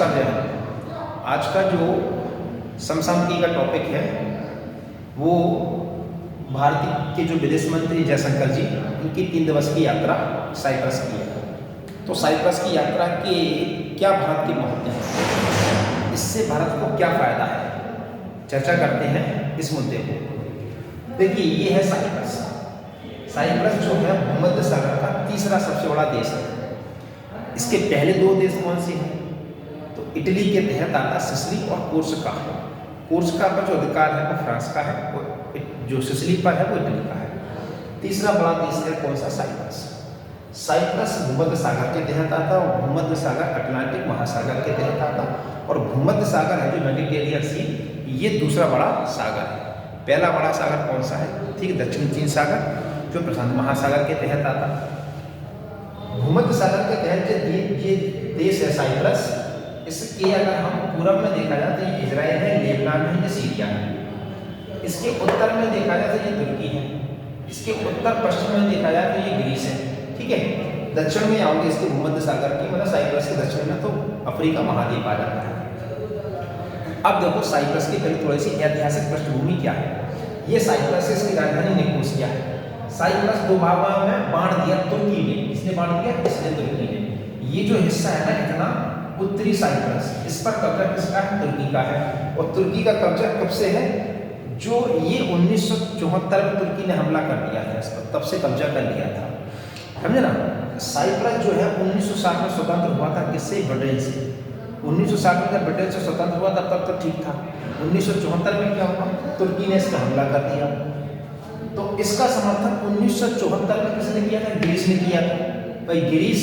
नमस्कार जय हिंद। आज का जो समसामयिकी का टॉपिक है वो भारत के जो विदेश मंत्री जयशंकर जी, उनकी 3 दिवस की यात्रा साइप्रस की है। तो साइप्रस की यात्रा के क्या भारत के महत्व हैं, इससे भारत को क्या फ़ायदा है, चर्चा करते हैं इस मुद्दे को। देखिए, ये है साइप्रस। साइप्रस जो है भूमध्य सागर का तीसरा सबसे बड़ा देश है। इसके पहले 2 देश कौन से हैं? तो इटली के तहत आता सिसिली और कोर्सिका। कोर्सिका पर जो अधिकार है वो फ्रांस का है, वो जो सिसिली पर है वो इटली का है। तीसरा बड़ा देश है कौन सा? साइप्रस। साइप्रस भूमध्य सागर के तहत आता और भूमध्य सागर अटलांटिक महासागर के तहत आता, और भूमध्य सागर है जो मेडिटेरियन सी, ये दूसरा बड़ा सागर है। पहला बड़ा सागर कौन सा है? ठीक, दक्षिण चीन सागर जो प्रशांत महासागर के तहत आता। भूमध्य सागर के तहत ये देश है साइप्रस। इसके अगर हम पूरब में देखा जाए तो ये इजराइल है, लेबनान है, ये सीरिया है। इसके उत्तर में देखा जाए तो ये तुर्की है। इसके उत्तर पश्चिम में देखा जाए तो ये ग्रीस है। ठीक है, दक्षिण में आओगे इसके भूमध्य सागर की, मतलब साइप्रस के दक्षिण में तो अफ्रीका महाद्वीप आ जाता है। अब देखो साइप्रस की पहले थोड़ी सी ऐतिहासिक पृष्ठभूमि क्या है। ये साइप्रस से इसकी राजधानी निकोसिया है। साइप्रस 2 भागों में बांट दिया तुर्की ने। किसने बांट दिया? इसने, तुर्की ने। ये जो हिस्सा है ना इतना उत्तरी साइप्रस, इस पर कब्जा किसका है? तुर्की का है। और तुर्की का कब्जा कब से है? जो ये 1974 में तुर्की ने हमला कर दिया था इस पर, तब से कब्जा कर लिया था। समझे ना? साइप्रस जो है 1960 में स्वतंत्र हुआ था। किससे? ब्रिटेन से। 1960 में जब ब्रिटेन से स्वतंत्र हुआ तब तक ठीक था। 1974 में क्या हुआ? तुर्की ने इस पर हमला कर दिया। तो इसका समर्थन 1974 में किसने किया था? ग्रीस ने किया था। भाई ग्रीस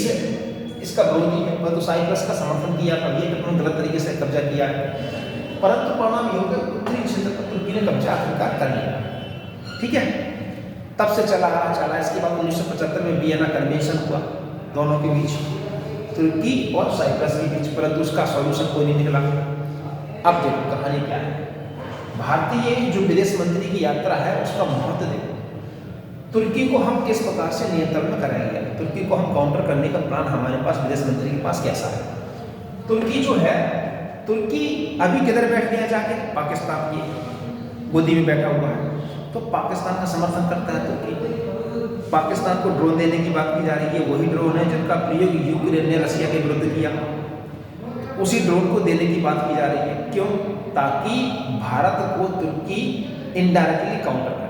इसका विरोधी है, वह तो साइप्रस का समर्थन किया था। ये उन्होंने गलत तरीके से कब्जा किया है, परंतु परिणाम ये हो गया उत्तरी क्षेत्र पर तुर्की ने कब्जा आखिरकार कर लिया। ठीक है, तब से चला। इसके बाद 1975 में वियना कन्वेंशन हुआ दोनों के बीच, तुर्की और साइप्रस के बीच, परंतु उसका सॉल्यूशन कोई नहीं निकला। अब देखो कहानी क्या है। भारतीय जो विदेश मंत्री की यात्रा है उसका महत्व देखो। तुर्की को हम किस प्रकार से नियंत्रण में कराएंगे, तुर्की को हम काउंटर करने का प्लान हमारे पास विदेश मंत्री के पास कैसा है। तुर्की जो है, तुर्की अभी किधर बैठ गया जाके? पाकिस्तान की गोदी में बैठा हुआ है। तो पाकिस्तान का समर्थन करता है तुर्की। पाकिस्तान को ड्रोन देने की बात की जा रही है। वही ड्रोन है जिनका प्रयोग यूक्रेन ने रशिया के विरुद्ध किया, उसी ड्रोन को देने की बात की जा रही है। क्यों? ताकि भारत को तुर्की इनडायरेक्टली काउंटर करे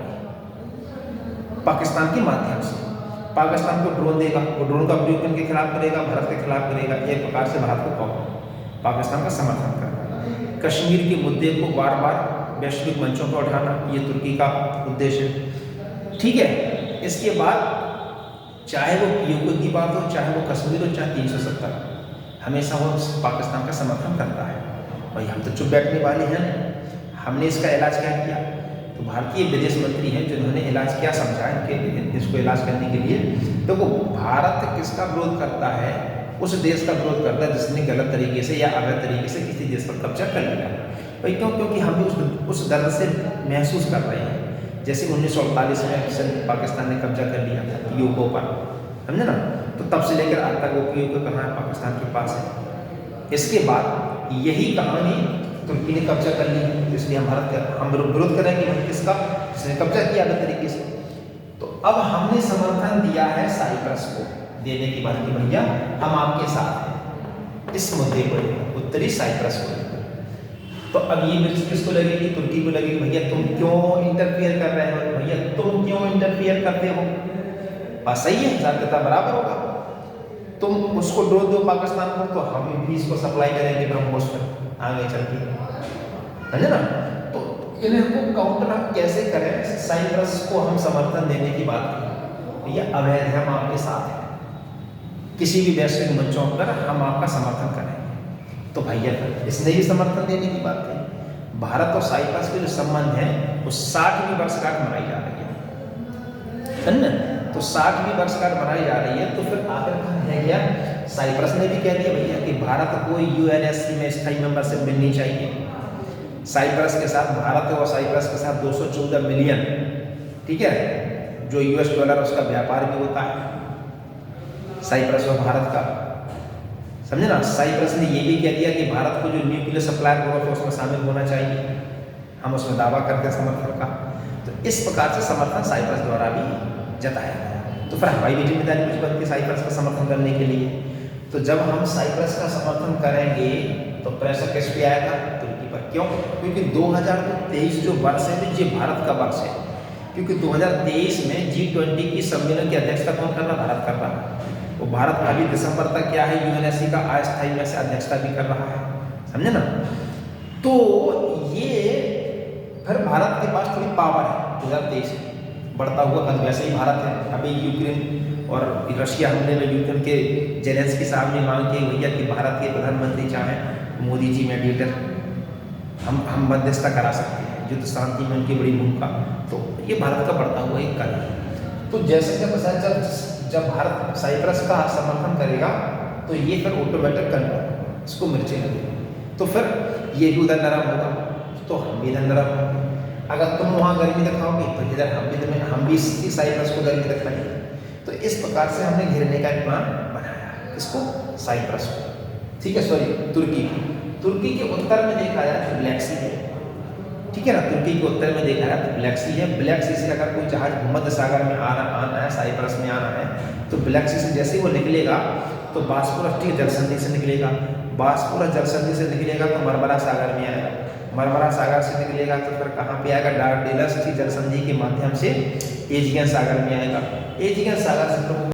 पाकिस्तान के माध्यम से। पाकिस्तान को ड्रोन देगा, वो ड्रोन का प्रयोग इनके खिलाफ करेगा, भारत के खिलाफ करेगा। एक प्रकार से भारत को पाकिस्तान का समर्थन करना। कश्मीर के मुद्दे को बार बार वैश्विक मंचों पर उठाना, ये तुर्की का उद्देश्य है। ठीक है, इसके बाद चाहे वो पीओके की बात हो, चाहे वो कश्मीर हो, चाहे 370, हमेशा वो पाकिस्तान का समर्थन करता है। भाई हम तो चुप बैठने वाले हैं। हमने इसका इलाज क्या किया? तो भारतीय विदेश मंत्री हैं जिन्होंने इलाज क्या समझा इनके इसको इलाज करने के लिए। तो वो भारत किसका विरोध करता है? उस देश का विरोध करता है जिसने गलत तरीके से या अवैध तरीके से किसी देश पर कब्जा कर लिया। भाई क्यों? क्योंकि हम भी उस दर्द से महसूस कर रहे हैं। जैसे 1948 में पाकिस्तान ने कब्जा कर लिया था पीओके पर, समझे ना? तो तब से लेकर आज तक वो पीओके कहाँ है? पाकिस्तान के पास है। इसके बाद यही कहानी तुर्की ने कब्जा कर ली, इसलिए हम विरोध करेंगे किसका? जिसने कब्जा किया गलत तरीके से। तो अब हमने समर्थन दिया है साइप्रस को देने की बात की, भैया हम आपके साथ हैं इस मुद्दे को लेकर, उत्तरी साइप्रस को लेकर। तो अब ये मिर्च किसको लगेगी? तुर्की को लगेगी। भैया तुम क्यों इंटरफियर कर रहे हो? भैया तुम क्यों इंटरफियर करते हो? बात सही है, जातीयता बराबर होगा। तुम उसको ड्रोन दो पाकिस्तान को, तो हम भी इसको सप्लाई करेंगे ब्रह्मोस पर आगे चल के, है ना? तो इनको काउंटर हम कैसे करें? साइप्रस को हम समर्थन देने की बात की, भैया अवैध है, हम आपके साथ हैं, किसी भी वैश्विक मंचों पर हम आपका समर्थन करेंगे। तो भैया इसने भी समर्थन देने की बात की। भारत और साइप्रस के जो संबंध है वो 60वीं वर्षगांठ मनाई जा रही है ना? तो 60वीं वर्षगांठ मनाई जा रही है, तो फिर आखिरकार है क्या? साइप्रस ने भी कह दिया भैया कि भारत को यूएनएससी में स्थायी मेंबरशिप मिलनी चाहिए। साइप्रस के साथ, भारत और साइप्रस के साथ 214 मिलियन, ठीक है, जो यूएस डॉलर उसका व्यापार भी होता है साइप्रस और भारत का। समझे ना। साइप्रस ने ये भी कह दिया कि भारत को जो न्यूक्लियर सप्लायर ग्रुप है उसमें शामिल होना चाहिए, हम उसमें दावा करते हैं समर्थन का। तो इस प्रकार से समर्थन साइप्रस द्वारा भी जताया गया। तो फिर हमारी भी जिम्मेदारी कुछ बनती है साइप्रस का समर्थन करने के लिए। तो जब हम साइप्रस का समर्थन करेंगे तो प्रेशर किस पे आएगा? तुर्की पर। क्यों? क्योंकि 2023 जो वर्ष है ये भारत का वर्ष है, क्योंकि 2023 में G20 की सम्मेलन की अध्यक्षता कौन कर रहा? भारत कर रहा है। वो भारत अभी दिसंबर तक क्या है यूएनएससी का अस्थायी में से अध्यक्षता भी कर रहा है, समझे ना। तो ये फिर भारत के पास थोड़ी पावर है 2023 में बढ़ता हुआ। कल वैसे ही भारत है, अभी यूक्रेन और रशिया हमले में यूक्रेन के जेलेंस्की साहब ने मांग की भैया कि भारत के प्रधानमंत्री चाहें मोदी जी मेडिएटर, हम मध्यस्थता करा सकते हैं, युद्ध शांति में उनकी बड़ी भूमिका। तो ये भारत का बढ़ता हुआ एक कदम है। तो जैसे जब भारत साइप्रस का समर्थन करेगा तो ये फिर ऑटोमेटिक कंट्रोल इसको मिर्ची लगेगी, तो फिर ये भी उधर नरम होगा तो हम भी इधर नरम होंगे। अगर तुम वहाँ गर्मी दिखाओगे तो इधर हम भी इसी साइप्रस को गर्मी दिखाएंगे। तो इस प्रकार से हमने घेरने का एक प्लान बनाया, इसको साइप्रस को, ठीक है, सॉरी तुर्की के उत्तर में देखा जाए तो ब्लैक सी है, ठीक है ना। तुर्की के उत्तर में देखा जाए तो ब्लैक सी है। ब्लैक सी से अगर कोई जहाज भूमध्य सागर में आना है, साइप्रस में आना है, तो ब्लैक सी से जैसे ही वो निकलेगा तो बास्पोरस जल संधि से निकलेगा, बास्पोरस जल संधि से निकलेगा तो मरमरा सागर में आएगा, मरमरा सागर से निकलेगा तो फिर कहाँ पे आएगा? डार्डेनल्स की जल संधि के माध्यम से एजियन सागर में आएगा, एजियन सागर से तो